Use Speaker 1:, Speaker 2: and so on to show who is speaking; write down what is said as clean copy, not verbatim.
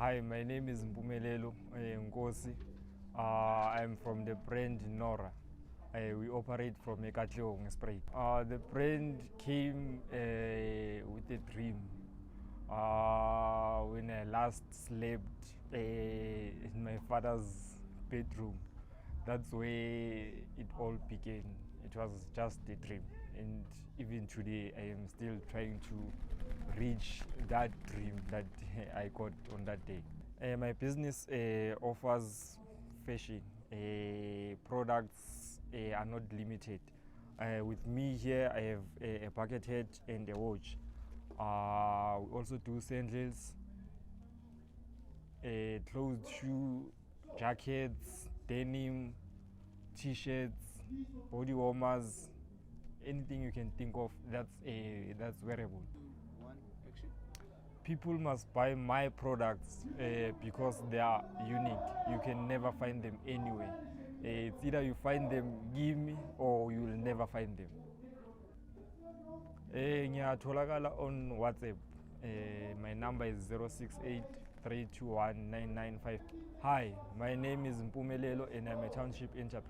Speaker 1: Hi, my name is Mpemelelo, Nkosi. I'm from the brand Norah. We operate from Ekatleong spray. The brand came with a dream. When I last slept in my father's bedroom, that's where it all began. It was just a dream, and even today I am still trying to reach that dream that I got on that day. My business offers fashion products are not limited. With me here I have a bucket hat and a watch. We also do sandals, closed shoe, jackets, denim, t-shirts, body warmers, anything you can think of that's wearable. People must buy my products because they are unique. You can never find them anywhere. It's either you find them, give me, or you will never find them. Ngiyatholakala on WhatsApp. My number is 068 321 995. Hi, my name is Mpemelelo and I'm a Township Entrepreneur.